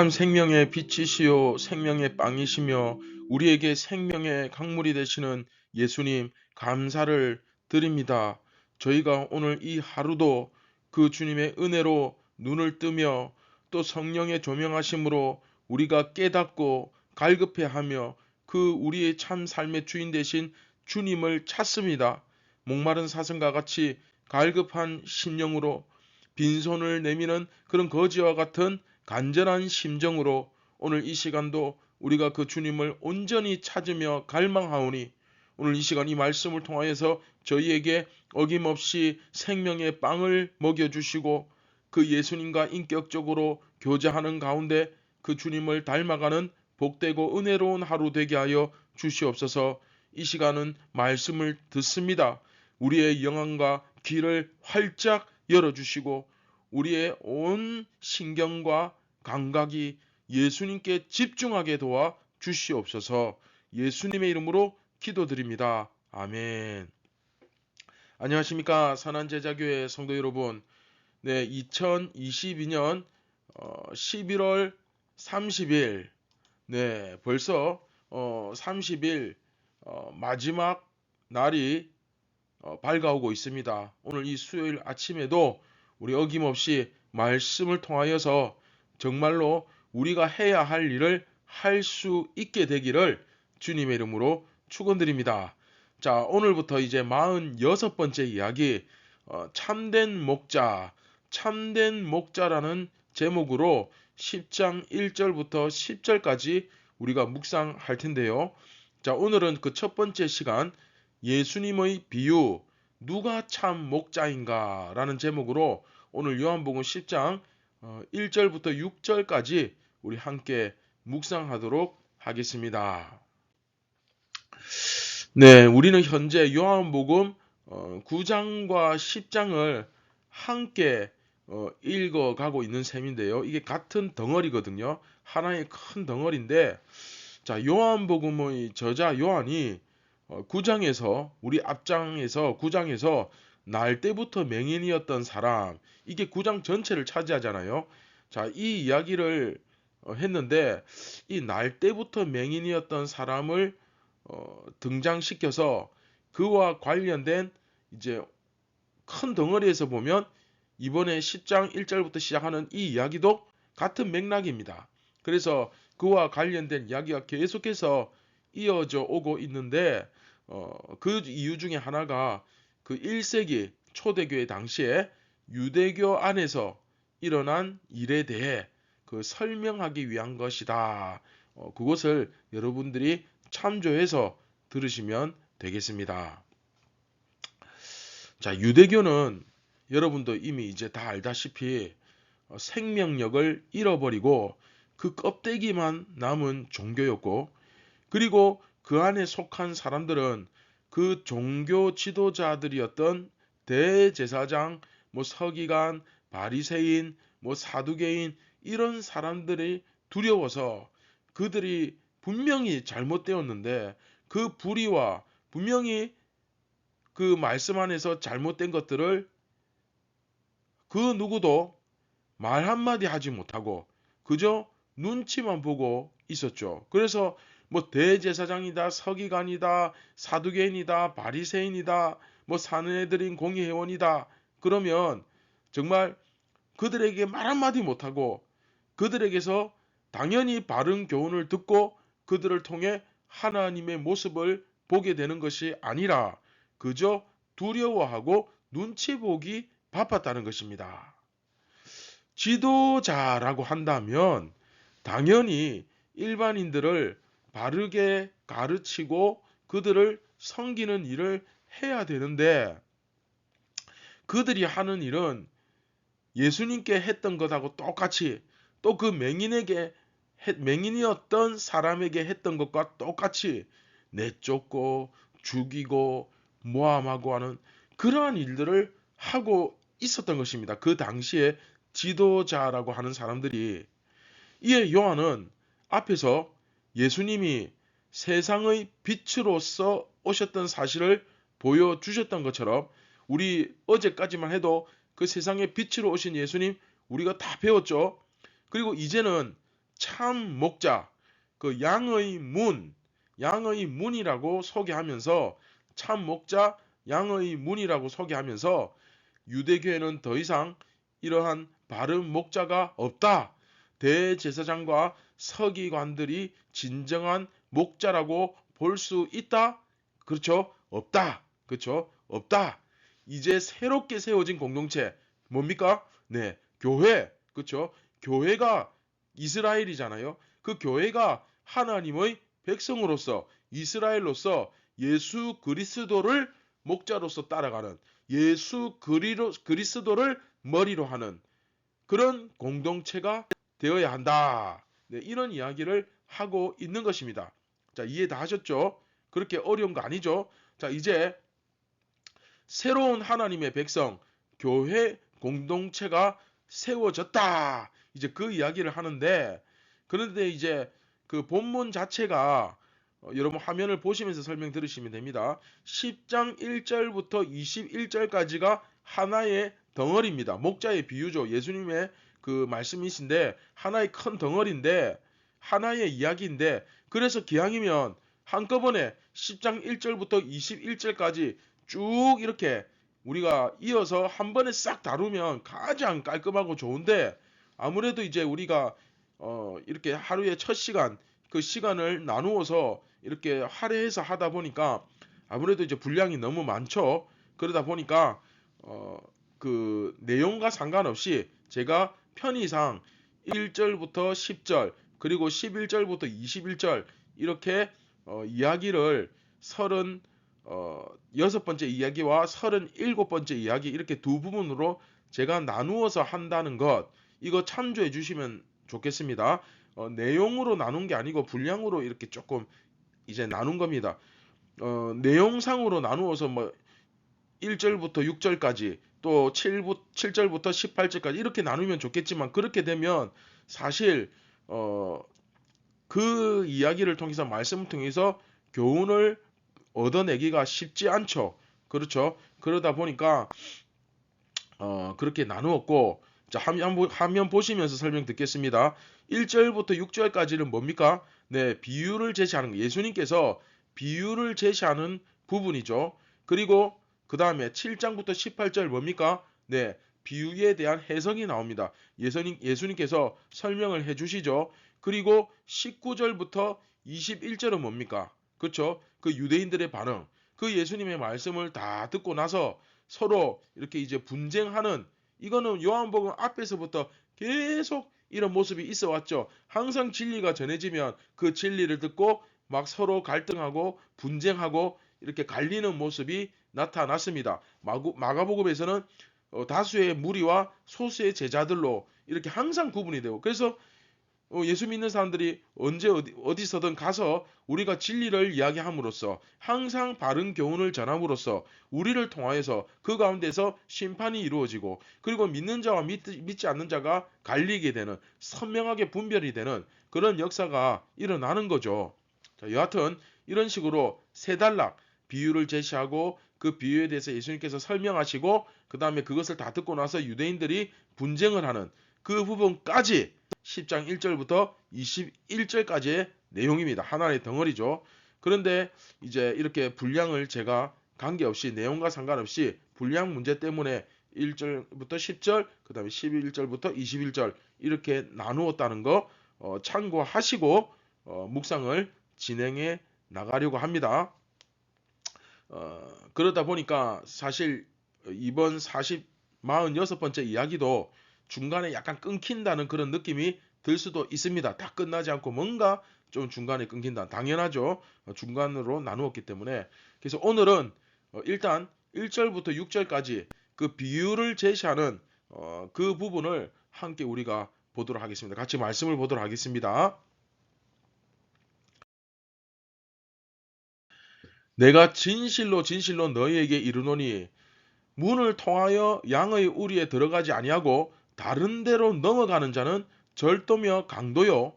참 생명의 빛이시요 생명의 빵이시며 우리에게 생명의 강물이 되시는 예수님 감사를 드립니다. 저희가 오늘 이 하루도 그 주님의 은혜로 눈을 뜨며 또 성령의 조명하심으로 우리가 깨닫고 갈급해하며 그 우리의 참 삶의 주인 되신 주님을 찾습니다. 목마른 사슴과 같이 갈급한 심령으로 빈손을 내미는 그런 거지와 같은 간절한 심정으로 오늘 이 시간도 우리가 그 주님을 온전히 찾으며 갈망하오니 오늘 이 시간 이 말씀을 통하여서 저희에게 어김없이 생명의 빵을 먹여주시고 그 예수님과 인격적으로 교제하는 가운데 그 주님을 닮아가는 복되고 은혜로운 하루 되게 하여 주시옵소서. 이 시간은 말씀을 듣습니다. 우리의 영안과 귀를 활짝 열어주시고 우리의 온 신경과 감각이 예수님께 집중하게 도와 주시옵소서. 예수님의 이름으로 기도드립니다. 아멘. 안녕하십니까 선한제자교회 성도 여러분. 네, 2022년 11월 30일 네, 벌써 30일 마지막 날이 밝아오고 있습니다. 오늘 이 수요일 아침에도 우리 어김없이 말씀을 통하여서 정말로 우리가 해야 할 일을 할 수 있게 되기를 주님의 이름으로 축원드립니다. 자, 오늘부터 이제 46번째 이야기 참된 목자, 참된 목자라는 제목으로 10장 1절부터 10절까지 우리가 묵상할 텐데요. 자, 오늘은 그 첫 번째 시간 예수님의 비유 누가 참 목자인가 라는 제목으로 오늘 요한복음 10장 1절부터 6절까지 우리 함께 묵상하도록 하겠습니다. 네, 우리는 현재 요한복음 9장과 10장을 함께 읽어가고 있는 셈인데요. 이게 같은 덩어리거든요. 하나의 큰 덩어리인데, 자, 요한복음의 저자 요한이 9장에서 우리 앞장에서 9장에서 날 때부터 맹인이었던 사람, 이게 9장 전체를 차지하잖아요. 자, 이 이야기를 했는데 이 날 때부터 맹인이었던 사람을 등장시켜서 그와 관련된 이제 큰 덩어리에서 보면 이번에 10장 1절부터 시작하는 이 이야기도 같은 맥락입니다. 그래서 그와 관련된 이야기가 계속해서 이어져 오고 있는데 그 이유 중에 하나가 그 1세기 초대교회 당시에 유대교 안에서 일어난 일에 대해 그 설명하기 위한 것이다. 그것을 여러분들이 참조해서 들으시면 되겠습니다. 자, 유대교는 여러분도 이미 이제 다 알다시피 생명력을 잃어버리고 그 껍데기만 남은 종교였고, 그리고 그 안에 속한 사람들은 그 종교 지도자들이었던 대제사장, 뭐 서기관, 바리새인, 뭐 사두개인 이런 사람들이 두려워서 그들이 분명히 잘못되었는데 그 불의와 분명히 그 말씀 안에서 잘못된 것들을 그 누구도 말 한마디 하지 못하고 그저 눈치만 보고 있었죠. 그래서 뭐 대제사장이다, 서기관이다, 사두개인이다, 바리새인이다, 뭐 사내들인 공의회원이다 그러면 정말 그들에게 말 한마디 못하고 그들에게서 당연히 바른 교훈을 듣고 그들을 통해 하나님의 모습을 보게 되는 것이 아니라 그저 두려워하고 눈치 보기 바빴다는 것입니다. 지도자라고 한다면 당연히 일반인들을 바르게 가르치고 그들을 섬기는 일을 해야 되는데 그들이 하는 일은 예수님께 했던 것하고 똑같이 또 그 맹인이었던 사람에게 했던 것과 똑같이 내쫓고 죽이고 모함하고 하는 그러한 일들을 하고 있었던 것입니다. 그 당시에 지도자라고 하는 사람들이. 이에 요한은 앞에서 예수님이 세상의 빛으로서 오셨던 사실을 보여주셨던 것처럼 우리 어제까지만 해도 그 세상의 빛으로 오신 예수님 우리가 다 배웠죠. 그리고 이제는 참 목자, 그 양의 문이라고 소개하면서 참 목자, 양의 문이라고 소개하면서 유대교회는 더 이상 이러한 바른 목자가 없다. 대제사장과 서기관들이 진정한 목자라고 볼 수 있다? 그렇죠? 없다. 그렇죠? 없다. 이제 새롭게 세워진 공동체 뭡니까? 네, 교회. 그렇죠? 교회가 이스라엘이잖아요. 그 교회가 하나님의 백성으로서 이스라엘로서 예수 그리스도를 목자로서 따라가는 예수 그리스도를 머리로 하는 그런 공동체가 되어야 한다. 네, 이런 이야기를 하고 있는 것입니다. 자, 이해 다 하셨죠? 그렇게 어려운 거 아니죠? 자, 이제 새로운 하나님의 백성, 교회 공동체가 세워졌다. 이제 그 이야기를 하는데, 그런데 이제 그 본문 자체가 여러분 화면을 보시면서 설명 들으시면 됩니다. 10장 1절부터 21절까지가 하나의 덩어리입니다. 목자의 비유죠. 예수님의 그 말씀이신데 하나의 큰 덩어리인데 하나의 이야기인데 그래서 기왕이면 한꺼번에 10장 1절부터 21절까지 쭉 이렇게 우리가 이어서 한 번에 싹 다루면 가장 깔끔하고 좋은데 아무래도 이제 우리가 이렇게 하루의 첫 시간 그 시간을 나누어서 이렇게 할애해서 하다 보니까 아무래도 이제 분량이 너무 많죠. 그러다 보니까 그 내용과 상관없이 제가 편의상 1절부터 10절 그리고 11절부터 21절 이렇게 이야기를 36번째 이야기와 37번째 이야기 이렇게 두 부분으로 제가 나누어서 한다는 것 이거 참조해 주시면 좋겠습니다. 내용으로 나눈 게 아니고 분량으로 이렇게 조금 이제 나눈 겁니다. 내용상으로 나누어서 뭐 1절부터 6절까지 또 7절부터 18절까지 이렇게 나누면 좋겠지만 그렇게 되면 사실 그 이야기를 통해서 말씀을 통해서 교훈을 얻어내기가 쉽지 않죠. 그렇죠. 그러다 보니까 그렇게 나누었고 자, 화면 보시면서 설명 듣겠습니다. 1절부터 6절까지는 뭡니까? 네, 비유를 제시하는 예수님께서 비유를 제시하는 부분이죠. 그리고 그 다음에 7장부터 18절 뭡니까? 네, 비유에 대한 해석이 나옵니다. 예수님께서 설명을 해주시죠. 그리고 19절부터 21절은 뭡니까? 그렇죠? 그 유대인들의 반응. 그 예수님의 말씀을 다 듣고 나서 서로 이렇게 이제 분쟁하는 이거는 요한복음 앞에서부터 계속 이런 모습이 있어 왔죠. 항상 진리가 전해지면 그 진리를 듣고 막 서로 갈등하고 분쟁하고 이렇게 갈리는 모습이 나타났습니다. 마가복음에서는 다수의 무리와 소수의 제자들로 이렇게 항상 구분이 되고 그래서 예수 믿는 사람들이 언제 어디서든 가서 우리가 진리를 이야기함으로써 항상 바른 교훈을 전함으로써 우리를 통하여서 그 가운데서 심판이 이루어지고 그리고 믿는 자와 믿지 않는 자가 갈리게 되는 선명하게 분별이 되는 그런 역사가 일어나는 거죠. 자, 여하튼 이런 식으로 세 단락 비유를 제시하고 그 비유에 대해서 예수님께서 설명하시고 그 다음에 그것을 다 듣고 나서 유대인들이 분쟁을 하는 그 부분까지 10장 1절부터 21절까지의 내용입니다. 하나의 덩어리죠. 그런데 이제 이렇게 분량을 제가 관계없이 내용과 상관없이 분량 문제 때문에 1절부터 10절 그 다음에 11절부터 21절 이렇게 나누었다는 거 참고하시고 묵상을 진행해 나가려고 합니다. 그러다 보니까 사실 이번 46번째 이야기도 중간에 약간 끊긴다는 그런 느낌이 들 수도 있습니다. 다 끝나지 않고 뭔가 좀 중간에 끊긴다. 당연하죠. 중간으로 나누었기 때문에. 그래서 오늘은 일단 1절부터 6절까지 그 비유를 제시하는 그 부분을 함께 우리가 보도록 하겠습니다. 같이 말씀을 보도록 하겠습니다. 내가 진실로 진실로 너희에게 이르노니 문을 통하여 양의 우리에 들어가지 아니하고 다른 데로 넘어가는 자는 절도며 강도요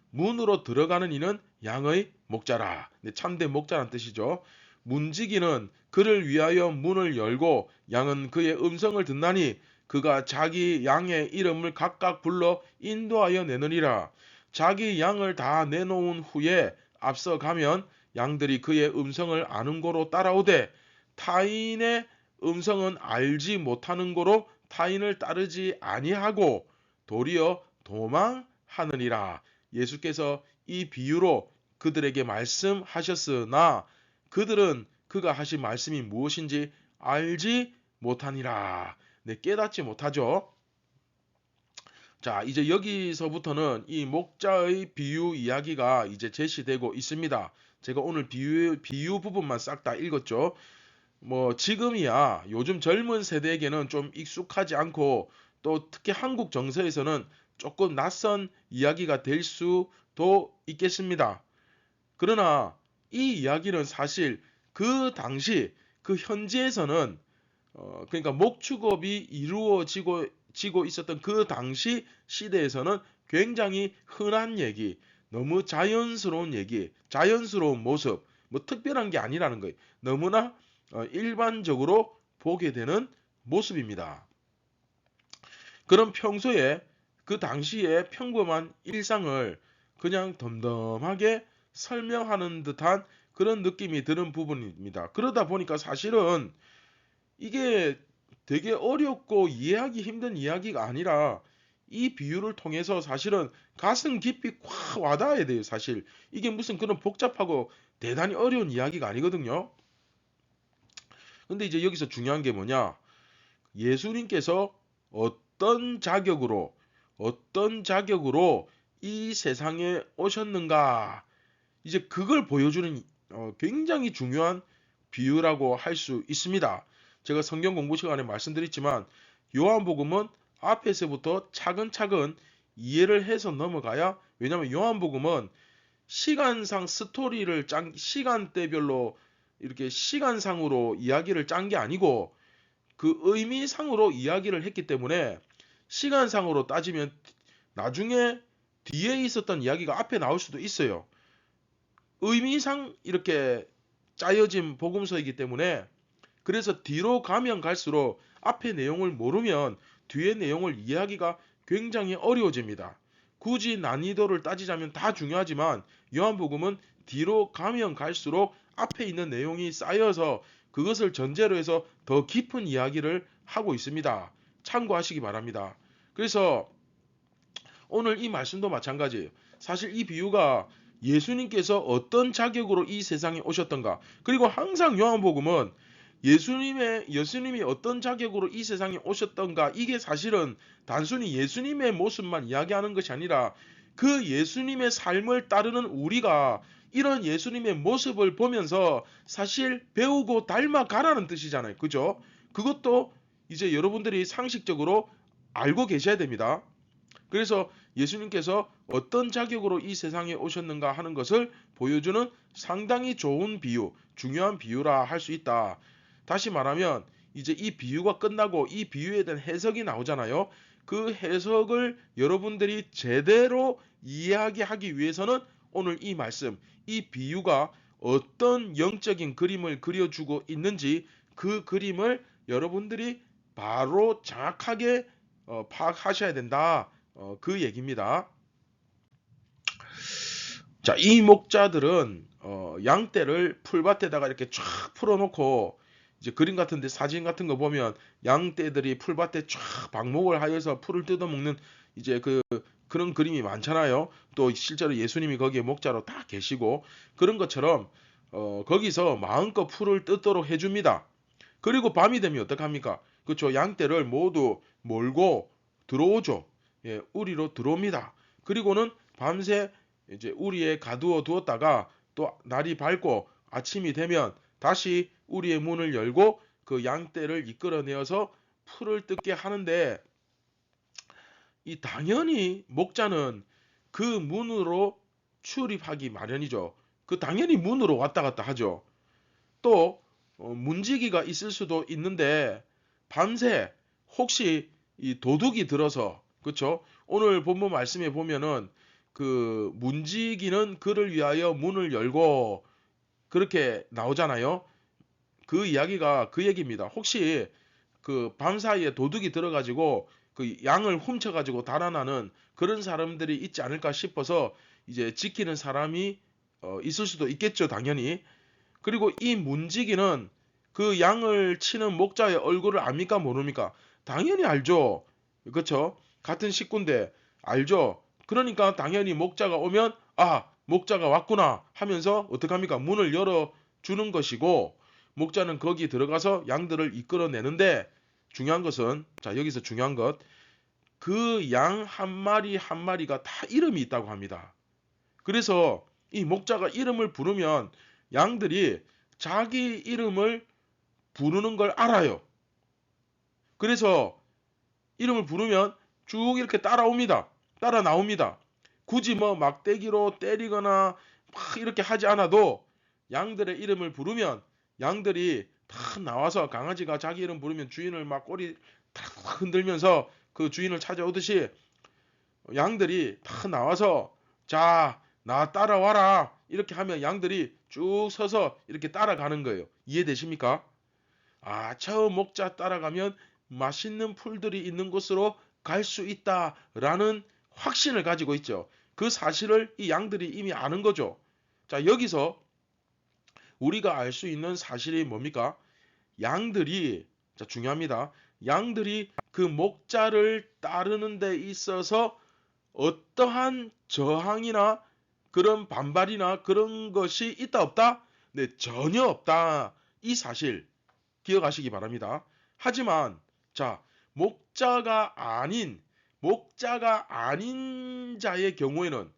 문으로 들어가는 이는 양의 목자라. 참된 목자란 뜻이죠. 문지기는 그를 위하여 문을 열고 양은 그의 음성을 듣나니 그가 자기 양의 이름을 각각 불러 인도하여 내느니라. 자기 양을 다 내놓은 후에 앞서가면 양들이 그의 음성을 아는 고로 따라오되 타인의 음성은 알지 못하는 고로 타인을 따르지 아니하고 도리어 도망하느니라. 예수께서 이 비유로 그들에게 말씀하셨으나 그들은 그가 하신 말씀이 무엇인지 알지 못하니라. 네, 깨닫지 못하죠. 자, 이제 여기서부터는 이 목자의 비유 이야기가 이제 제시되고 있습니다. 제가 오늘 비유 부분만 싹 다 읽었죠. 뭐 지금이야 요즘 젊은 세대에게는 좀 익숙하지 않고 또 특히 한국 정서에서는 조금 낯선 이야기가 될 수도 있겠습니다. 그러나 이 이야기는 사실 그 당시 그 현지에서는 그러니까 목축업이 이루어지고 있었던 그 당시 시대에서는 굉장히 흔한 얘기, 너무 자연스러운 얘기, 자연스러운 모습, 뭐 특별한 게 아니라는 거예요. 너무나 일반적으로 보게 되는 모습입니다. 그럼 평소에 그 당시의 평범한 일상을 그냥 덤덤하게 설명하는 듯한 그런 느낌이 드는 부분입니다. 그러다 보니까 사실은 이게 되게 어렵고 이해하기 힘든 이야기가 아니라 이 비유를 통해서 사실은 가슴 깊이 확 와닿아야 돼요, 사실. 이게 무슨 그런 복잡하고 대단히 어려운 이야기가 아니거든요. 근데 이제 여기서 중요한 게 뭐냐? 예수님께서 어떤 자격으로 이 세상에 오셨는가? 이제 그걸 보여주는 굉장히 중요한 비유라고 할 수 있습니다. 제가 성경 공부 시간에 말씀드렸지만 요한복음은 앞에서부터 차근차근 이해를 해서 넘어가야, 왜냐하면 요한복음은 시간상 스토리를 시간대별로 이렇게 시간상으로 이야기를 짠 게 아니고 그 의미상으로 이야기를 했기 때문에 시간상으로 따지면 나중에 뒤에 있었던 이야기가 앞에 나올 수도 있어요. 의미상 이렇게 짜여진 복음서이기 때문에 그래서 뒤로 가면 갈수록 앞에 내용을 모르면 뒤에 내용을 이해하기가 굉장히 어려워집니다. 굳이 난이도를 따지자면 다 중요하지만 요한복음은 뒤로 가면 갈수록 앞에 있는 내용이 쌓여서 그것을 전제로 해서 더 깊은 이야기를 하고 있습니다. 참고하시기 바랍니다. 그래서 오늘 이 말씀도 마찬가지예요. 사실 이 비유가 예수님께서 어떤 자격으로 이 세상에 오셨던가, 그리고 항상 요한복음은 예수님이 어떤 자격으로 이 세상에 오셨던가, 이게 사실은 단순히 예수님의 모습만 이야기하는 것이 아니라 그 예수님의 삶을 따르는 우리가 이런 예수님의 모습을 보면서 사실 배우고 닮아가라는 뜻이잖아요. 그죠? 그것도 이제 여러분들이 상식적으로 알고 계셔야 됩니다. 그래서 예수님께서 어떤 자격으로 이 세상에 오셨는가 하는 것을 보여주는 상당히 좋은 비유, 중요한 비유라 할 수 있다. 다시 말하면 이제 이 비유가 끝나고 이 비유에 대한 해석이 나오잖아요. 그 해석을 여러분들이 제대로 이해하기 위해서는 오늘 이 말씀, 이 비유가 어떤 영적인 그림을 그려주고 있는지 그 그림을 여러분들이 바로 정확하게 파악하셔야 된다. 그 얘기입니다. 자, 이 목자들은 양떼를 풀밭에다가 이렇게 쫙 풀어놓고 이제 그림 같은데 사진 같은 거 보면 양떼들이 풀밭에 쫙 방목을 하여서 풀을 뜯어먹는 이제 그런 그림이 많잖아요. 또 실제로 예수님이 거기에 목자로 다 계시고 그런 것처럼 거기서 마음껏 풀을 뜯도록 해줍니다. 그리고 밤이 되면 어떡합니까? 그렇죠. 양떼를 모두 몰고 들어오죠. 예, 우리로 들어옵니다. 그리고는 밤새 이제 우리에 가두어 두었다가 또 날이 밝고 아침이 되면 다시 우리의 문을 열고 그 양떼를 이끌어내어서 풀을 뜯게 하는데, 이 당연히 목자는 그 문으로 출입하기 마련이죠. 그 당연히 문으로 왔다 갔다 하죠. 또 문지기가 있을 수도 있는데 밤새 혹시 이 도둑이 들어서, 그렇죠? 오늘 본문 말씀에 보면은 그 문지기는 그를 위하여 문을 열고 그렇게 나오잖아요. 그 이야기가 그 얘기입니다. 혹시 그 밤사이에 도둑이 들어가지고 그 양을 훔쳐가지고 달아나는 그런 사람들이 있지 않을까 싶어서 이제 지키는 사람이 있을 수도 있겠죠, 당연히. 그리고 이 문지기는 그 양을 치는 목자의 얼굴을 압니까, 모릅니까? 당연히 알죠. 그렇죠? 같은 식구인데 알죠. 그러니까 당연히 목자가 오면 아, 목자가 왔구나 하면서 어떡합니까? 문을 열어 주는 것이고, 목자는 거기 들어가서 양들을 이끌어내는데, 중요한 것은, 자, 여기서 중요한 것, 그 양 한 마리 한 마리가 다 이름이 있다고 합니다. 그래서 이 목자가 이름을 부르면 양들이 자기 이름을 부르는 걸 알아요. 그래서 이름을 부르면 쭉 이렇게 따라옵니다. 따라 나옵니다. 굳이 뭐 막대기로 때리거나 막 이렇게 하지 않아도 양들의 이름을 부르면 양들이 다 나와서, 강아지가 자기 이름 부르면 주인을 막 꼬리 탁 흔들면서 그 주인을 찾아오듯이 양들이 다 나와서 자, 나 따라와라 이렇게 하면 양들이 쭉 서서 이렇게 따라가는 거예요. 이해되십니까? 아, 저 목자 따라가면 맛있는 풀들이 있는 곳으로 갈 수 있다라는 확신을 가지고 있죠. 그 사실을 이 양들이 이미 아는 거죠. 자, 여기서 우리가 알 수 있는 사실이 뭡니까? 양들이, 자, 중요합니다. 양들이 그 목자를 따르는 데 있어서 어떠한 저항이나 그런 반발이나 그런 것이 있다 없다? 네, 전혀 없다. 이 사실 기억하시기 바랍니다. 하지만 자, 목자가 아닌 자의 경우에는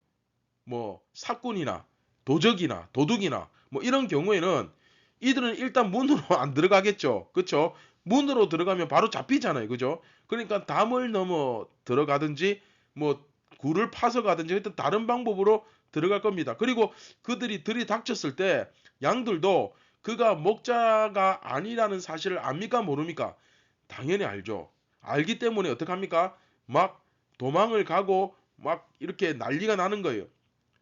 뭐 사꾼이나 도적이나 도둑이나 뭐 이런 경우에는 이들은 일단 문으로 안 들어가겠죠. 그렇죠? 문으로 들어가면 바로 잡히잖아요. 그죠? 그러니까 담을 넘어 들어가든지 뭐 굴을 파서 가든지 하여튼 다른 방법으로 들어갈 겁니다. 그리고 그들이 들이닥쳤을 때 양들도 그가 목자가 아니라는 사실을 압니까, 모릅니까? 당연히 알죠. 알기 때문에 어떡합니까? 막 도망을 가고 막 이렇게 난리가 나는 거예요.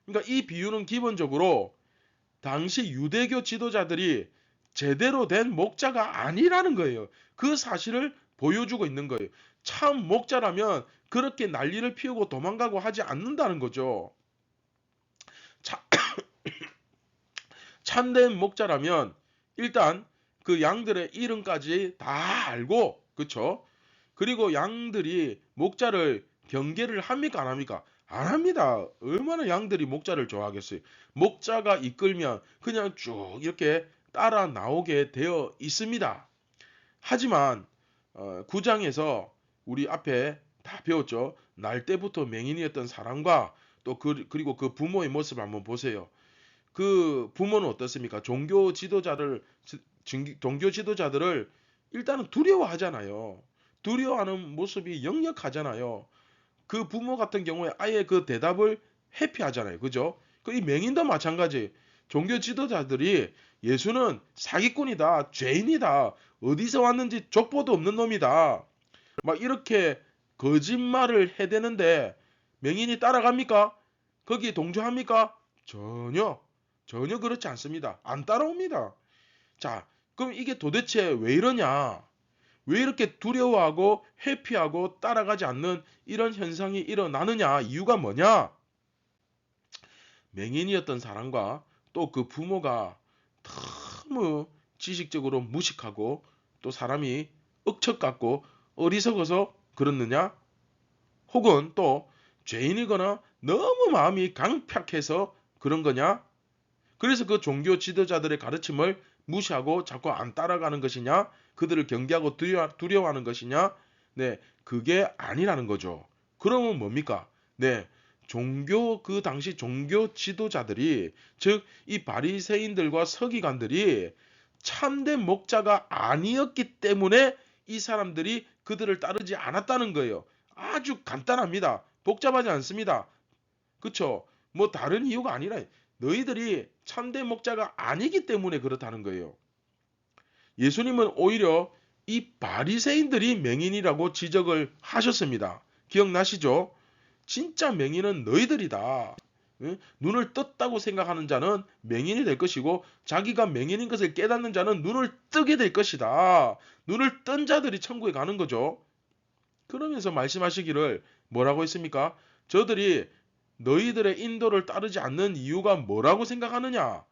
그러니까 이 비유는 기본적으로 당시 유대교 지도자들이 제대로 된 목자가 아니라는 거예요. 그 사실을 보여주고 있는 거예요. 참 목자라면 그렇게 난리를 피우고 도망가고 하지 않는다는 거죠. 차, 참된 목자라면 일단 그 양들의 이름까지 다 알고, 그쵸? 그리고 양들이 목자를 경계를 합니까, 안 합니까? 안 합니다. 얼마나 양들이 목자를 좋아하겠어요. 목자가 이끌면 그냥 쭉 이렇게 따라 나오게 되어 있습니다. 하지만 9장에서 우리 앞에 다 배웠죠. 날 때부터 맹인이었던 사람과 또 그리고 그 부모의 모습을 한번 보세요. 그 부모는 어떻습니까? 종교 지도자들을 일단은 두려워하잖아요. 두려워하는 모습이 역력하잖아요. 그 부모 같은 경우에 아예 그 대답을 회피하잖아요. 그죠? 그 이 맹인도 마찬가지. 종교 지도자들이 예수는 사기꾼이다, 죄인이다, 어디서 왔는지 족보도 없는 놈이다, 막 이렇게 거짓말을 해대는데 맹인이 따라갑니까? 거기에 동조합니까? 전혀 그렇지 않습니다. 안 따라옵니다. 자, 그럼 이게 도대체 왜 이러냐? 왜 이렇게 두려워하고 회피하고 따라가지 않는 이런 현상이 일어나느냐? 이유가 뭐냐? 맹인이었던 사람과 또 그 부모가 너무 지식적으로 무식하고 또 사람이 억척 같고 어리석어서 그렇느냐? 혹은 또 죄인이거나 너무 마음이 강팍해서 그런 거냐? 그래서 그 종교 지도자들의 가르침을 무시하고 자꾸 안 따라가는 것이냐? 그들을 경계하고 두려워하는 것이냐? 네, 그게 아니라는 거죠. 그러면 뭡니까? 네, 그 당시 종교 지도자들이, 즉 이 바리새인들과 서기관들이 참된 목자가 아니었기 때문에 이 사람들이 그들을 따르지 않았다는 거예요. 아주 간단합니다. 복잡하지 않습니다. 그쵸? 뭐 다른 이유가 아니라 너희들이 참된 목자가 아니기 때문에 그렇다는 거예요. 예수님은 오히려 이 바리새인들이 맹인이라고 지적을 하셨습니다. 기억나시죠? 진짜 맹인은 너희들이다. 응? 눈을 떴다고 생각하는 자는 맹인이 될 것이고 자기가 맹인인 것을 깨닫는 자는 눈을 뜨게 될 것이다. 눈을 뜬 자들이 천국에 가는 거죠. 그러면서 말씀하시기를 뭐라고 했습니까? 저들이 너희들의 인도를 따르지 않는 이유가 뭐라고 생각하느냐?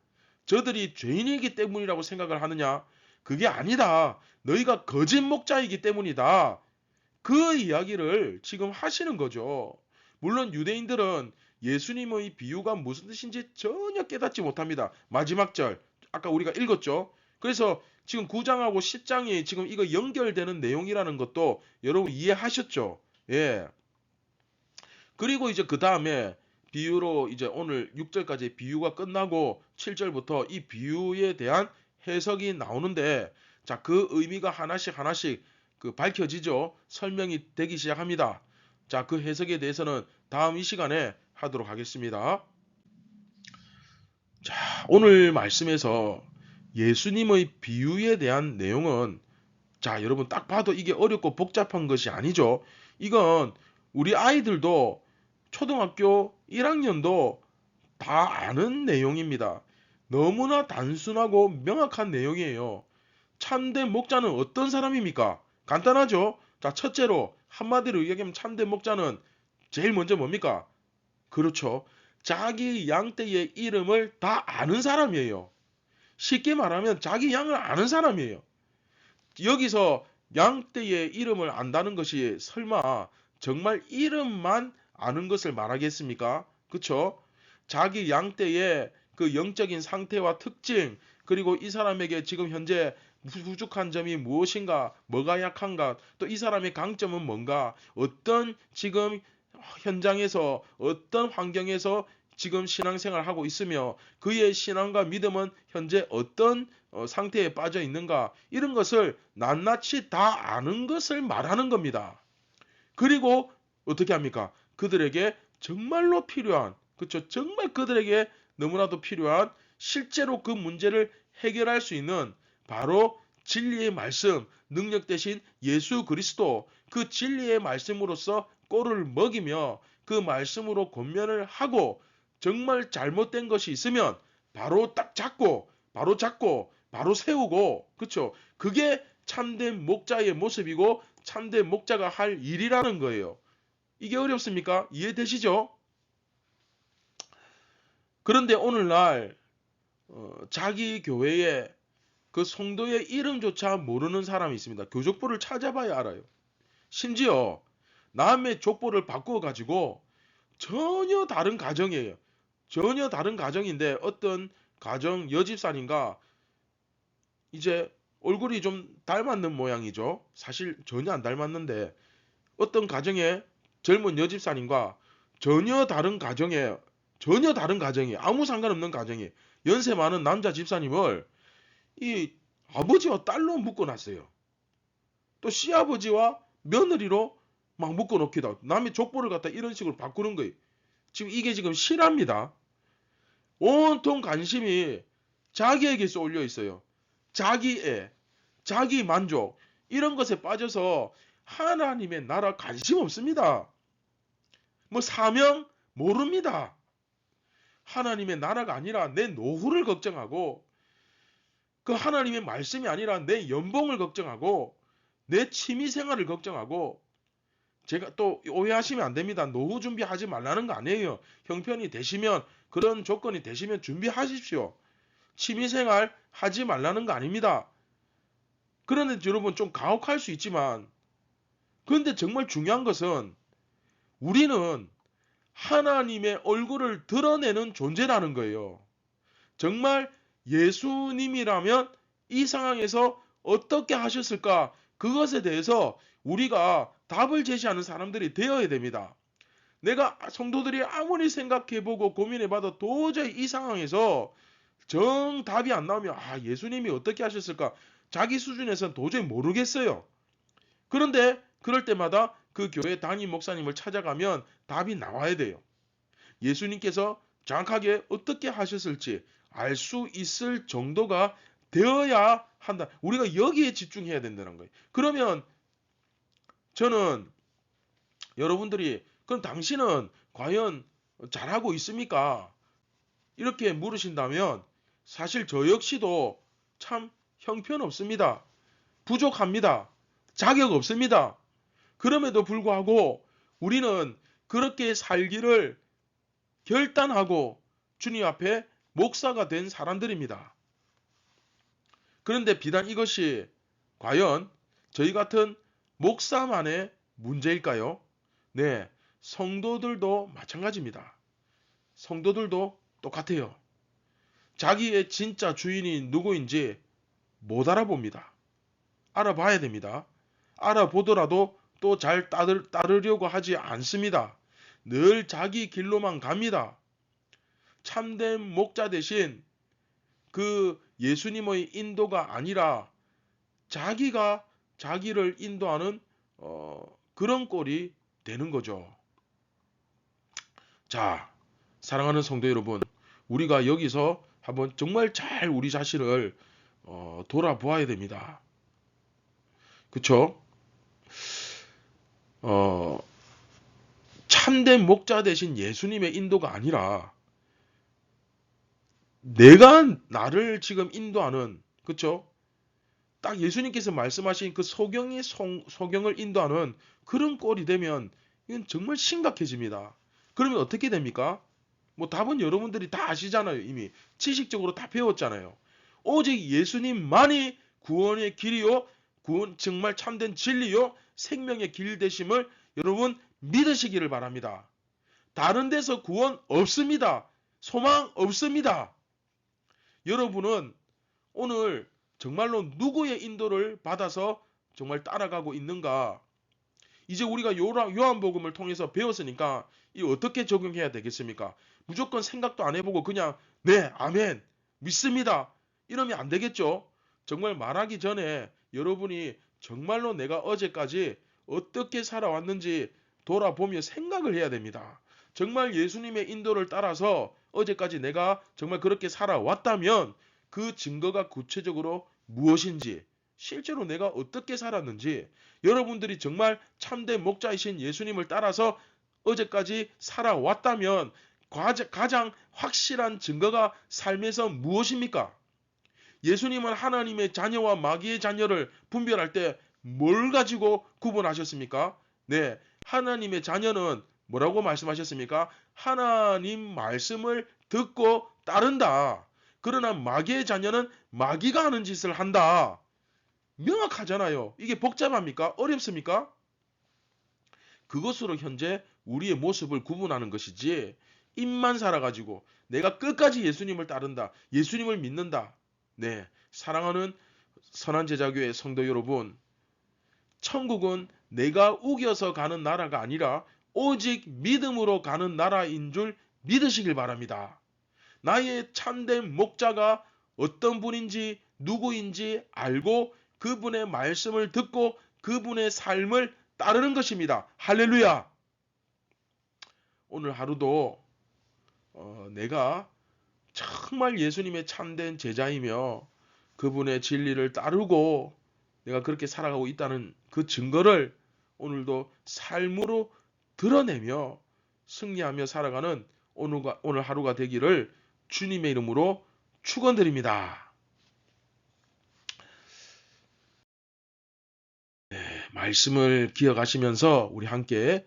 저들이 죄인이기 때문이라고 생각을 하느냐? 그게 아니다. 너희가 거짓 목자이기 때문이다. 그 이야기를 지금 하시는 거죠. 물론 유대인들은 예수님의 비유가 무슨 뜻인지 전혀 깨닫지 못합니다. 마지막 절, 아까 우리가 읽었죠. 그래서 지금 9장하고 10장이 지금 이거 연결되는 내용이라는 것도 여러분 이해하셨죠? 예. 그리고 이제 그 다음에 비유로 이제 오늘 6절까지 비유가 끝나고 7절부터 이 비유에 대한 해석이 나오는데, 자, 그 의미가 하나씩 하나씩 그 밝혀지죠. 설명이 되기 시작합니다. 자, 그 해석에 대해서는 다음 이 시간에 하도록 하겠습니다. 자, 오늘 말씀에서 예수님의 비유에 대한 내용은, 자, 여러분 딱 봐도 이게 어렵고 복잡한 것이 아니죠. 이건 우리 아이들도 초등학교 1학년도 다 아는 내용입니다. 너무나 단순하고 명확한 내용이에요. 참된 목자는 어떤 사람입니까? 간단하죠? 자, 첫째로 한마디로 얘기하면 참된 목자는 제일 먼저 뭡니까? 그렇죠. 자기 양떼의 이름을 다 아는 사람이에요. 쉽게 말하면 자기 양을 아는 사람이에요. 여기서 양떼의 이름을 안다는 것이 설마 정말 이름만 아는 것을 말하겠습니까? 그쵸? 자기 양떼의 그 영적인 상태와 특징, 그리고 이 사람에게 지금 현재 부족한 점이 무엇인가, 뭐가 약한가, 또 이 사람의 강점은 뭔가, 어떤 지금 현장에서, 어떤 환경에서 지금 신앙생활을 하고 있으며 그의 신앙과 믿음은 현재 어떤 상태에 빠져 있는가, 이런 것을 낱낱이 다 아는 것을 말하는 겁니다. 그리고 어떻게 합니까? 그들에게 정말로 필요한, 그렇죠? 정말 그들에게 너무나도 필요한, 실제로 그 문제를 해결할 수 있는 바로 진리의 말씀, 능력 대신 예수 그리스도, 그 진리의 말씀으로서 꼴을 먹이며 그 말씀으로 권면을 하고, 정말 잘못된 것이 있으면 바로 딱 잡고 바로 세우고, 그렇죠? 그게 참된 목자의 모습이고 참된 목자가 할 일이라는 거예요. 이게 어렵습니까? 이해되시죠? 그런데 오늘날 자기 교회에 그 성도의 이름조차 모르는 사람이 있습니다. 교족보를 찾아봐야 알아요. 심지어 남의 족보를 바꾸어 가지고 전혀 다른 가정이에요. 전혀 다른 가정인데 어떤 가정 여집사님과 이제 얼굴이 좀 닮았는 모양이죠. 사실 전혀 안 닮았는데 어떤 가정의 젊은 여집사님과 전혀 다른 가정에 아무 상관없는 가정에 연세 많은 남자 집사님을 이 아버지와 딸로 묶어놨어요. 또 시아버지와 며느리로 막 묶어놓기도 하고 남의 족보를 갖다 이런 식으로 바꾸는 거예요. 지금 이게 지금 실화입니다. 온통 관심이 자기에게 쏠려 있어요. 자기애, 자기 만족, 이런 것에 빠져서 하나님의 나라 관심 없습니다. 뭐 사명 모릅니다. 하나님의 나라가 아니라 내 노후를 걱정하고, 그 하나님의 말씀이 아니라 내 연봉을 걱정하고, 내 취미 생활을 걱정하고, 제가 또 오해하시면 안 됩니다. 노후 준비하지 말라는 거 아니에요. 형편이 되시면, 그런 조건이 되시면 준비하십시오. 취미 생활 하지 말라는 거 아닙니다. 그런데 여러분 좀 가혹할 수 있지만, 그런데 정말 중요한 것은 우리는 하나님의 얼굴을 드러내는 존재라는 거예요. 정말 예수님이라면 이 상황에서 어떻게 하셨을까? 그것에 대해서 우리가 답을 제시하는 사람들이 되어야 됩니다. 내가 성도들이 아무리 생각해보고 고민해봐도 도저히 이 상황에서 정답이 안 나오면 예수님이 어떻게 하셨을까? 자기 수준에서는 도저히 모르겠어요. 그런데 그럴 때마다 그 교회 담임 목사님을 찾아가면 답이 나와야 돼요. 예수님께서 정확하게 어떻게 하셨을지 알 수 있을 정도가 되어야 한다. 우리가 여기에 집중해야 된다는 거예요. 그러면 저는 여러분들이 그럼 당신은 과연 잘하고 있습니까? 이렇게 물으신다면 사실 저 역시도 참 형편없습니다. 부족합니다. 자격 없습니다. 그럼에도 불구하고 우리는 그렇게 살기를 결단하고 주님 앞에 목사가 된 사람들입니다. 그런데 비단 이것이 과연 저희 같은 목사만의 문제일까요? 네, 성도들도 마찬가지입니다. 성도들도 똑같아요. 자기의 진짜 주인이 누구인지 못 알아봅니다. 알아봐야 됩니다. 알아보더라도 또 잘 따르려고 하지 않습니다. 늘 자기 길로만 갑니다. 참된 목자 대신 그 예수님의 인도가 아니라 자기가 자기를 인도하는 그런 꼴이 되는 거죠. 자, 사랑하는 성도 여러분, 우리가 여기서 한번 정말 잘 우리 자신을 돌아보아야 됩니다. 그쵸? 어, 참된 목자 대신 예수님의 인도가 아니라 내가 나를 지금 인도하는, 그쵸? 딱 예수님께서 말씀하신 그 소경을 인도하는 그런 꼴이 되면 이건 정말 심각해집니다. 그러면 어떻게 됩니까? 뭐 답은 여러분들이 다 아시잖아요. 이미 지식적으로 다 배웠잖아요. 오직 예수님만이 구원의 길이요, 구원 정말 참된 진리요, 생명의 길 되심을 여러분 믿으시기를 바랍니다. 다른 데서 구원 없습니다. 소망 없습니다. 여러분은 오늘 정말로 누구의 인도를 받아서 정말 따라가고 있는가? 이제 우리가 요한복음을 통해서 배웠으니까 이 어떻게 적용해야 되겠습니까? 무조건 생각도 안 해보고 그냥 네, 아멘, 믿습니다. 이러면 안 되겠죠? 정말 말하기 전에 여러분이 정말로 내가 어제까지 어떻게 살아왔는지 돌아보며 생각을 해야 됩니다. 정말 예수님의 인도를 따라서 어제까지 내가 정말 그렇게 살아왔다면 그 증거가 구체적으로 무엇인지, 실제로 내가 어떻게 살았는지, 여러분들이 정말 참된 목자이신 예수님을 따라서 어제까지 살아왔다면 가장 확실한 증거가 삶에서 무엇입니까? 예수님은 하나님의 자녀와 마귀의 자녀를 분별할 때 뭘 가지고 구분하셨습니까? 네, 하나님의 자녀는 뭐라고 말씀하셨습니까? 하나님 말씀을 듣고 따른다. 그러나 마귀의 자녀는 마귀가 하는 짓을 한다. 명확하잖아요. 이게 복잡합니까? 어렵습니까? 그것으로 현재 우리의 모습을 구분하는 것이지, 입만 살아가지고 내가 끝까지 예수님을 따른다, 예수님을 믿는다. 네, 사랑하는 선한 제자교회 성도 여러분, 천국은 내가 우겨서 가는 나라가 아니라 오직 믿음으로 가는 나라인 줄 믿으시길 바랍니다. 나의 참된 목자가 어떤 분인지 누구인지 알고 그분의 말씀을 듣고 그분의 삶을 따르는 것입니다. 할렐루야! 오늘 하루도 내가 정말 예수님의 참된 제자이며 그분의 진리를 따르고 내가 그렇게 살아가고 있다는 그 증거를 오늘도 삶으로 드러내며 승리하며 살아가는 오늘 하루가 되기를 주님의 이름으로 축원드립니다. 말씀을 기억하시면서 우리 함께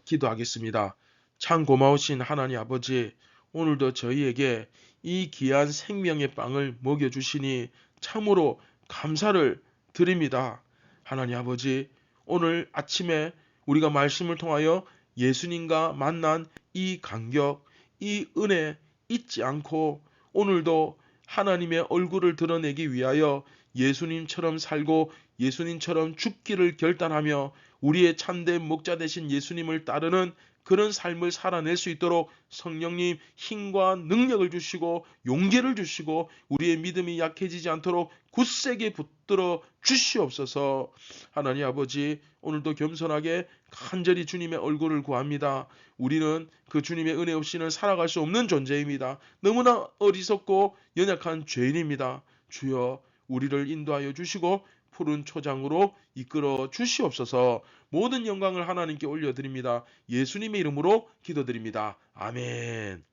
기도하겠습니다. 참 고마우신 하나님 아버지, 오늘도 저희에게 이 귀한 생명의 빵을 먹여주시니 참으로 감사를 드립니다. 하나님 아버지, 오늘 아침에 우리가 말씀을 통하여 예수님과 만난 이 감격, 이 은혜 잊지 않고 오늘도 하나님의 얼굴을 드러내기 위하여 예수님처럼 살고 예수님처럼 죽기를 결단하며 우리의 참된 목자 되신 예수님을 따르는 그런 삶을 살아낼 수 있도록 성령님 힘과 능력을 주시고 용기를 주시고 우리의 믿음이 약해지지 않도록 굳세게 붙들어 주시옵소서. 하나님 아버지, 오늘도 겸손하게 간절히 주님의 얼굴을 구합니다. 우리는 그 주님의 은혜 없이는 살아갈 수 없는 존재입니다. 너무나 어리석고 연약한 죄인입니다. 주여, 우리를 인도하여 주시고 푸른 초장으로 이끌어 주시옵소서. 모든 영광을 하나님께 올려드립니다. 예수님의 이름으로 기도드립니다. 아멘.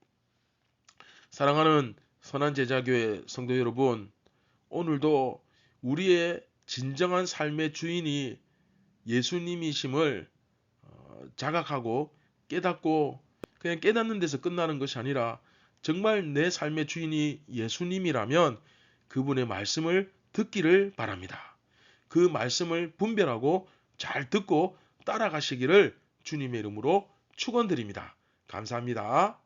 사랑하는 선한 제자교회 성도 여러분, 오늘도 우리의 진정한 삶의 주인이 예수님이심을 자각하고 깨닫고 그냥 깨닫는 데서 끝나는 것이 아니라 정말 내 삶의 주인이 예수님이라면 그분의 말씀을 듣기를 바랍니다. 그 말씀을 분별하고 잘 듣고 따라가시기를 주님의 이름으로 축원드립니다. 감사합니다.